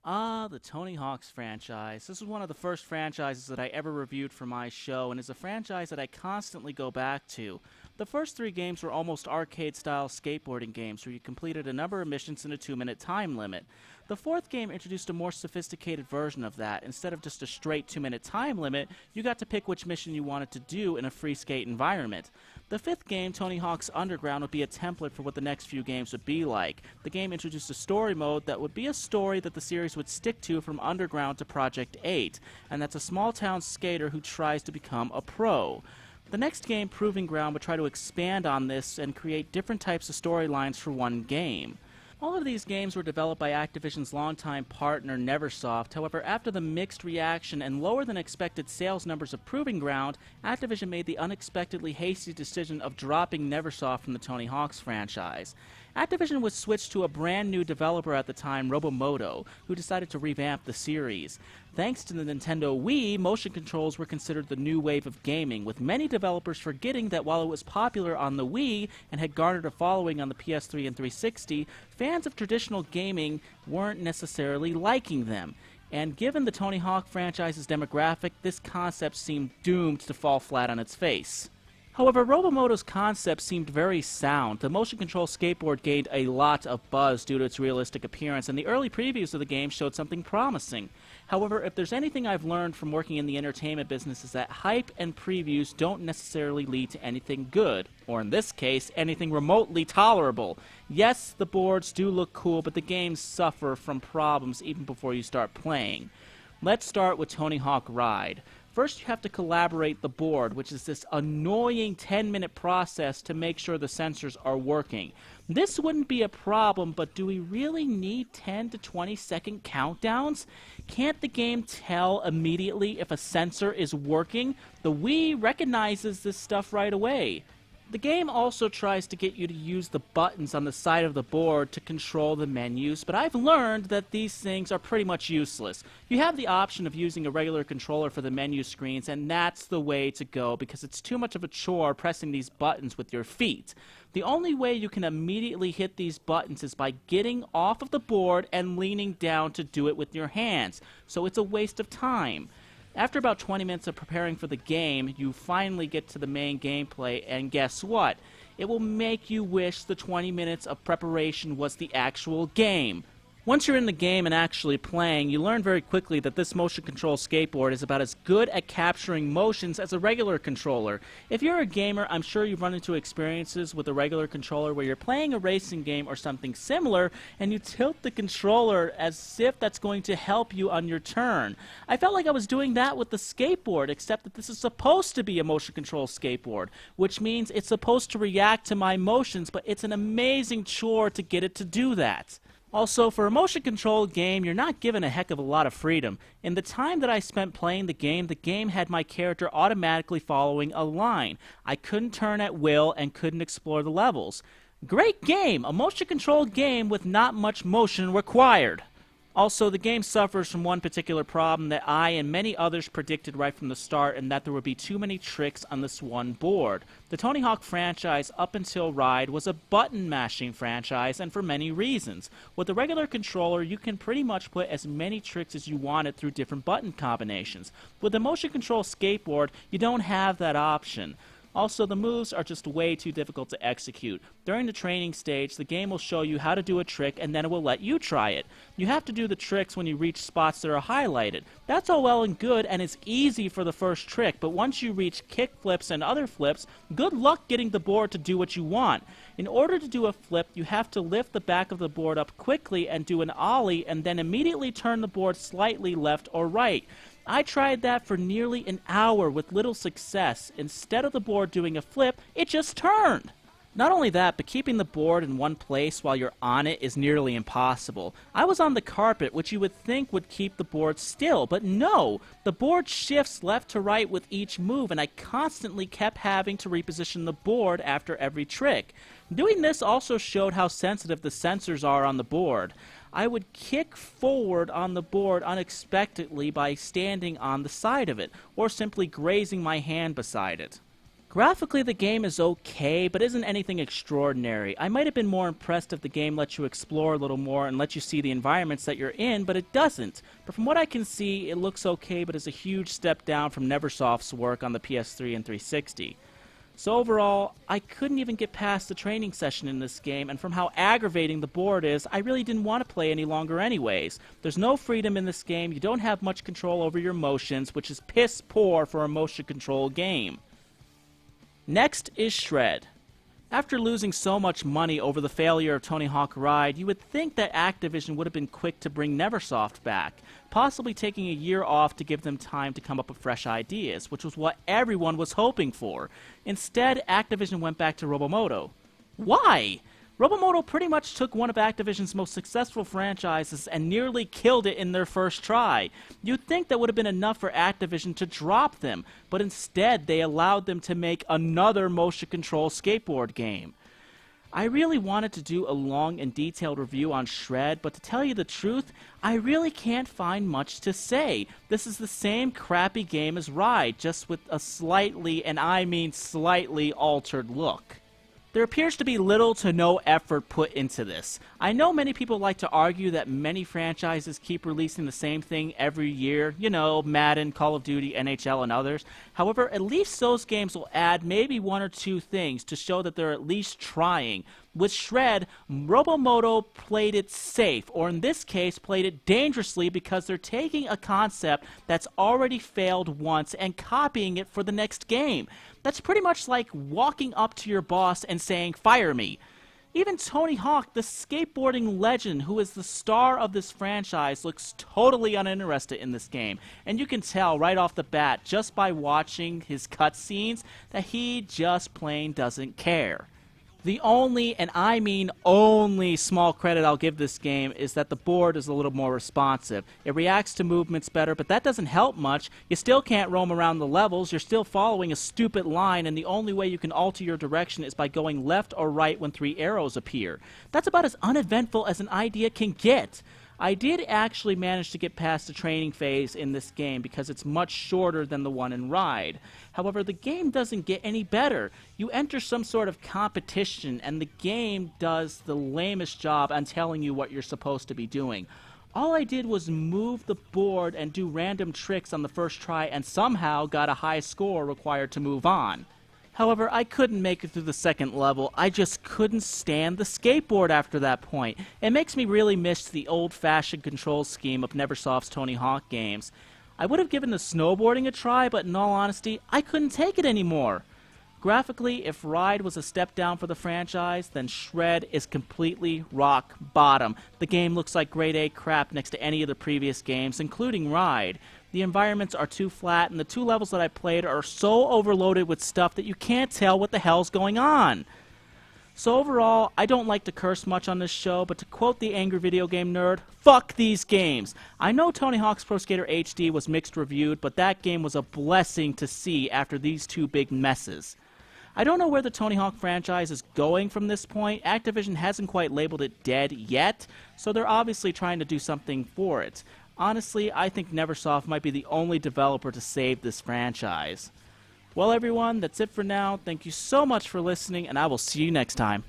The Tony Hawk's franchise. This is one of the first franchises that I ever reviewed for my show, and is a franchise that I constantly go back to. The first three games were almost arcade-style skateboarding games where you completed a number of missions in a 2-minute time limit. The fourth game introduced a more sophisticated version of that. Instead of just a straight 2-minute time limit, you got to pick which mission you wanted to do in a free skate environment. The fifth game, Tony Hawk's Underground, would be a template for what the next few games would be like. The game introduced a story mode that would be a story that the series would stick to from Underground to Project 8, and that's a small-town skater who tries to become a pro. The next game, Proving Ground, would try to expand on this and create different types of storylines for one game. All of these games were developed by Activision's longtime partner, Neversoft. However, after the mixed reaction and lower than expected sales numbers of Proving Ground, Activision made the unexpectedly hasty decision of dropping Neversoft from the Tony Hawk's franchise. Activision was switched to a brand new developer at the time, Robomoto, who decided to revamp the series. Thanks to the Nintendo Wii, motion controls were considered the new wave of gaming, with many developers forgetting that while it was popular on the Wii and had garnered a following on the PS3 and 360, fans of traditional gaming weren't necessarily liking them. And given the Tony Hawk franchise's demographic, this concept seemed doomed to fall flat on its face. However, Robomoto's concept seemed very sound. The motion control skateboard gained a lot of buzz due to its realistic appearance, and the early previews of the game showed something promising. However, if there's anything I've learned from working in the entertainment business, is that hype and previews don't necessarily lead to anything good, or in this case, anything remotely tolerable. Yes, the boards do look cool, but the games suffer from problems even before you start playing. Let's start with Tony Hawk Ride. First, you have to collaborate the board, which is this annoying 10-minute process to make sure the sensors are working. This wouldn't be a problem, but do we really need 10 to 20-second countdowns? Can't the game tell immediately if a sensor is working? The Wii recognizes this stuff right away. The game also tries to get you to use the buttons on the side of the board to control the menus, but I've learned that these things are pretty much useless. You have the option of using a regular controller for the menu screens, and that's the way to go because it's too much of a chore pressing these buttons with your feet. The only way you can immediately hit these buttons is by getting off of the board and leaning down to do it with your hands, so it's a waste of time. After about 20 minutes of preparing for the game, you finally get to the main gameplay, and guess what? It will make you wish the 20 minutes of preparation was the actual game. Once you're in the game and actually playing, you learn very quickly that this motion control skateboard is about as good at capturing motions as a regular controller. If you're a gamer, I'm sure you've run into experiences with a regular controller where you're playing a racing game or something similar, and you tilt the controller as if that's going to help you on your turn. I felt like I was doing that with the skateboard, except that this is supposed to be a motion control skateboard, which means it's supposed to react to my motions, but it's an amazing chore to get it to do that. Also, for a motion control game, you're not given a heck of a lot of freedom. In the time that I spent playing the game had my character automatically following a line. I couldn't turn at will and couldn't explore the levels. Great game! A motion control game with not much motion required. Also, the game suffers from one particular problem that I and many others predicted right from the start, and that there would be too many tricks on this one board. The Tony Hawk franchise, up until Ride, was a button-mashing franchise, and for many reasons. With a regular controller, you can pretty much put as many tricks as you wanted through different button combinations. With a motion control skateboard, you don't have that option. Also, the moves are just way too difficult to execute. During the training stage, the game will show you how to do a trick, and then it will let you try it. You have to do the tricks when you reach spots that are highlighted. That's all well and good, and it's easy for the first trick, but once you reach kick flips and other flips, good luck getting the board to do what you want. In order to do a flip, you have to lift the back of the board up quickly and do an ollie, and then immediately turn the board slightly left or right. I tried that for nearly an hour with little success. Instead of the board doing a flip, it just turned. Not only that, but keeping the board in one place while you're on it is nearly impossible. I was on the carpet, which you would think would keep the board still, but no! The board shifts left to right with each move, and I constantly kept having to reposition the board after every trick. Doing this also showed how sensitive the sensors are on the board. I would kick forward on the board unexpectedly by standing on the side of it, or simply grazing my hand beside it. Graphically, the game is okay, but isn't anything extraordinary. I might have been more impressed if the game lets you explore a little more and lets you see the environments that you're in, but it doesn't. But from what I can see, it looks okay, but is a huge step down from Neversoft's work on the PS3 and 360. So overall, I couldn't even get past the training session in this game, and from how aggravating the board is, I really didn't want to play any longer anyways. There's no freedom in this game, you don't have much control over your motions, which is piss poor for a motion control game. Next is Shred. After losing so much money over the failure of Tony Hawk Ride, you would think that Activision would have been quick to bring Neversoft back, possibly taking a year off to give them time to come up with fresh ideas, which was what everyone was hoping for. Instead, Activision went back to Robomoto. Why? Robomoto pretty much took one of Activision's most successful franchises and nearly killed it in their first try. You'd think that would have been enough for Activision to drop them, but instead they allowed them to make another motion control skateboard game. I really wanted to do a long and detailed review on Shred, but to tell you the truth, I really can't find much to say. This is the same crappy game as Ride, just with a slightly, and I mean slightly, altered look. There appears to be little to no effort put into this. I know many people like to argue that many franchises keep releasing the same thing every year, you know, Madden, Call of Duty, NHL, and others. However, at least those games will add maybe one or two things to show that they're at least trying. With Shred, Robomoto played it safe, or in this case, played it dangerously because they're taking a concept that's already failed once and copying it for the next game. That's pretty much like walking up to your boss and saying, "Fire me." Even Tony Hawk, the skateboarding legend who is the star of this franchise, looks totally uninterested in this game. And you can tell right off the bat, just by watching his cutscenes, that he just plain doesn't care. The only, and I mean only, small credit I'll give this game is that the board is a little more responsive. It reacts to movements better, but that doesn't help much. You still can't roam around the levels, you're still following a stupid line, and the only way you can alter your direction is by going left or right when 3 arrows appear. That's about as uneventful as an idea can get. I did actually manage to get past the training phase in this game because it's much shorter than the one in Ride. However, the game doesn't get any better. You enter some sort of competition and the game does the lamest job on telling you what you're supposed to be doing. All I did was move the board and do random tricks on the first try and somehow got a high score required to move on. However, I couldn't make it through the second level. I just couldn't stand the skateboard after that point. It makes me really miss the old-fashioned control scheme of Neversoft's Tony Hawk games. I would have given the snowboarding a try, but in all honesty, I couldn't take it anymore. Graphically, if Ride was a step down for the franchise, then Shred is completely rock bottom. The game looks like grade A crap next to any of the previous games, including Ride. The environments are too flat, and the 2 levels that I played are so overloaded with stuff that you can't tell what the hell's going on. So overall, I don't like to curse much on this show, but to quote the angry video game nerd, fuck these games. I know Tony Hawk's Pro Skater HD was mixed reviewed, but that game was a blessing to see after these 2 big messes. I don't know where the Tony Hawk franchise is going from this point. Activision hasn't quite labeled it dead yet, so they're obviously trying to do something for it. Honestly, I think Neversoft might be the only developer to save this franchise. Well, everyone, that's it for now. Thank you so much for listening, and I will see you next time.